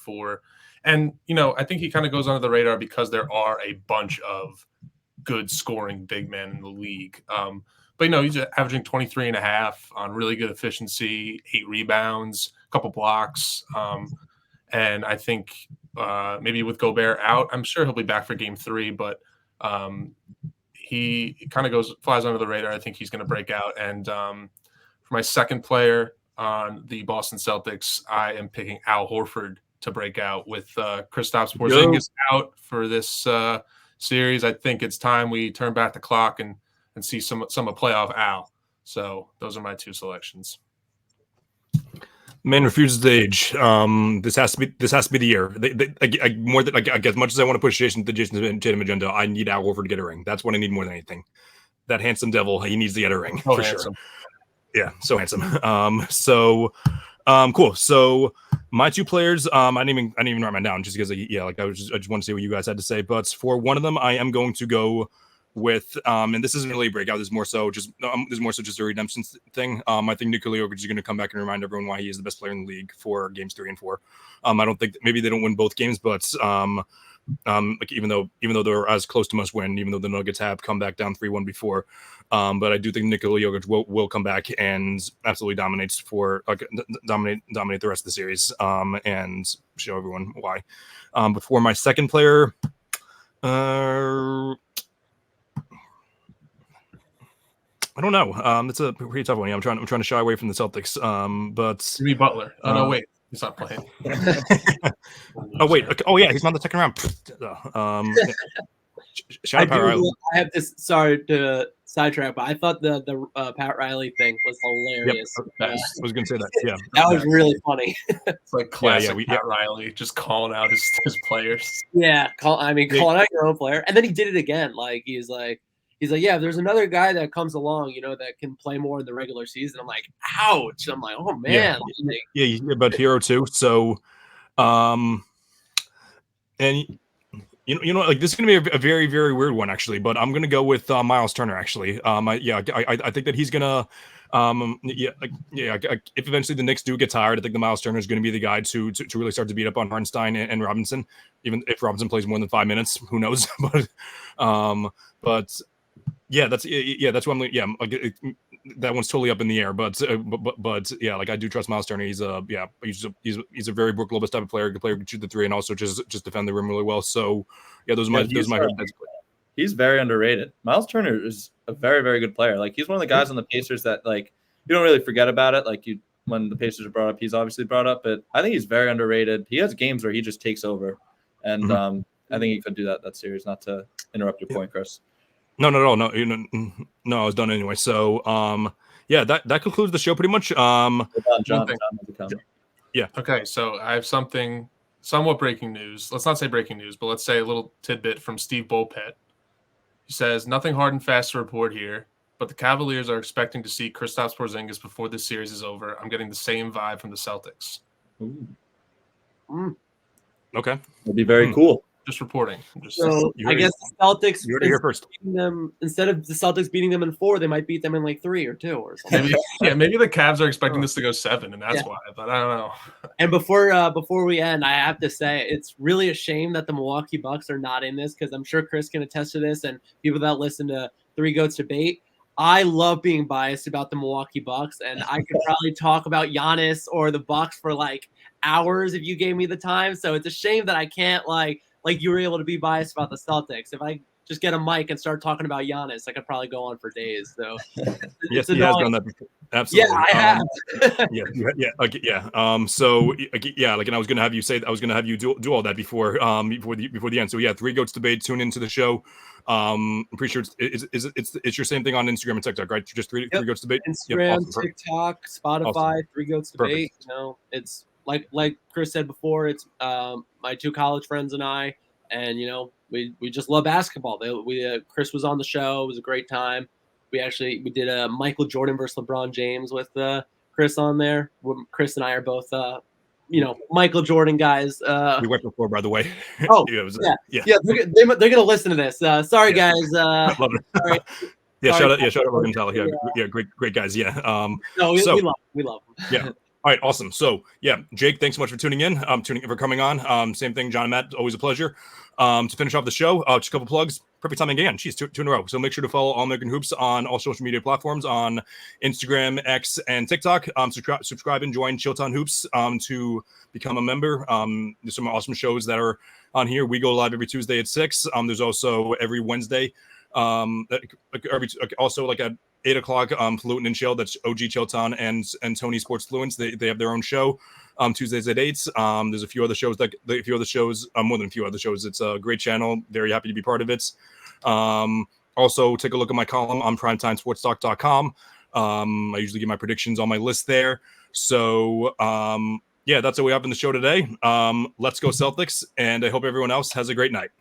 and I think he kind of goes under the radar because there are a bunch of good scoring big men in the league. But he's averaging 23.5 on really good efficiency, 8 rebounds, a couple blocks. And I think maybe with Gobert out, I'm sure he'll be back for game 3, but he kind of flies under the radar. I think he's going to break out. And for my second player on the Boston Celtics, I am picking Al Horford to break out with Kristaps Porzingis out for this series. I think it's time we turn back the clock and see some of playoff Al. So those are my 2 selections. Man refuses to age. This has to be the year. I guess much as I want to push Jason Tatum agenda, I need Al Horford to get a ring. That's what I need more than anything. That handsome devil, he needs to get a ring for handsome. Sure. Yeah, so handsome. Cool. So my 2 players, I didn't even write mine down just because I just want to see what you guys had to say. But for one of them, I am going to go with and this isn't really a breakout. This is more so just a redemption thing. I think Nikola Jokic is going to come back and remind everyone why he is the best player in the league for games 3 and 4. I don't think maybe they don't win both games, but even though they're as close to must win, even though the Nuggets have come back down 3-1 before, but I do think Nikola Jokic will come back and absolutely dominate the rest of the series and show everyone why. Before my second player, I don't know. It's a pretty tough one. I'm trying to shy away from the Celtics. But Jimmy Butler. Oh no, wait, he's not playing. Oh wait. Oh yeah, he's not the second round. Shout out Pat Riley. I have this. Sorry to sidetrack, but I thought the Pat Riley thing was hilarious. Yep. I was going to say that. Yeah, that was really funny. It's like classic Pat Riley, just calling out his players. Yeah, calling out your own player, and then he did it again. Like he's like, yeah, if there's another guy that comes along, that can play more in the regular season. I'm like, ouch. I'm like, oh man. Yeah, but Hero too. So, and like this is gonna be a very, very weird one actually. But I'm gonna go with Miles Turner actually. I think that he's gonna. If eventually the Knicks do get tired, I think the Miles Turner is going to be the guy to really start to beat up on Hartenstein and Robinson. Even if Robinson plays more than 5 minutes, who knows? But yeah, that's what I'm. That one's totally up in the air. But yeah, like I do trust Miles Turner. He's a very Brook Lopez type of player. Good player, can shoot the 3 and also just defend the rim really well. So yeah, those are my He's very underrated. Miles Turner is a very, very good player. Like he's one of the guys on the Pacers that like you don't really forget about it. Like when the Pacers are brought up, he's obviously brought up, but I think he's very underrated. He has games where he just takes over, and I think he could do that series. Not to interrupt your point, Chris. No, I was done anyway. So, yeah, that concludes the show pretty much. John One thing. has a comment. Yeah. Okay, so I have something somewhat breaking news. Let's not say breaking news, but let's say a little tidbit from Steve Bulpett. He says, nothing hard and fast to report here, but the Cavaliers are expecting to see Kristaps Porzingis before this series is over. I'm getting the same vibe from the Celtics. Okay. It'd be very cool. Just reporting. So I guess the Celtics, you heard it here first. Instead of the Celtics beating them in 4, they might beat them in like 3 or 2 or something. Maybe the Cavs are expecting this to go 7, and that's why. But I don't know. And before we end, I have to say it's really a shame that the Milwaukee Bucks are not in this, because I'm sure Chris can attest to this, and people that listen to Three Goats Debate. I love being biased about the Milwaukee Bucks, and I could probably talk about Giannis or the Bucks for like hours if you gave me the time. So it's a shame that I can't like you were able to be biased about the Celtics. If I just get a mic and start talking about Giannis, I could probably go on for days. So yes, he has done that before. Absolutely. Yeah, I have. So like, and I was going to have you do all that before the end. So yeah, Three Goats Debate. Tune into the show. I'm pretty sure it's your same thing on Instagram and TikTok, right? Just Three Goats Debate. Instagram, Awesome. TikTok, Spotify, Awesome. Three Goats Debate. You know, it's like Chris said before, it's my 2 college friends and I, and you know, we just love basketball. Chris was on the show. It was a great time. We did a Michael Jordan versus LeBron James with Chris on there. Chris and I are both Michael Jordan guys. We went before, by the way. Oh, yeah. They're gonna listen to this. Sorry, guys. Love it. Sorry. Shout out Logan Tell. Yeah, great guys. Yeah. No, we love them. Yeah. All right, awesome. So yeah, Jake, thanks so much for tuning in. For coming on. Same thing, John and Matt, always a pleasure. To finish off the show, just a couple plugs. Perfect timing again. She's two in a row. So make sure to follow All American Hoops on all social media platforms on Instagram, X, and TikTok. Subscribe and join Chilltown Hoops to become a member. There's some awesome shows that are on here. We go live every Tuesday at 6. There's also every Wednesday. Also like at 8 o'clock, Fluent and Chill. That's OG Chilltown and Tony Sports Fluents. They have their own show. Tuesdays at 8. There's a few other shows more than a few other shows. It's a great channel. Very happy to be part of it. Also take a look at my column on primetimesportstalk.com. I usually give my predictions on my list there. So yeah, that's what we have in the show today. Let's go Celtics, and I hope everyone else has a great night.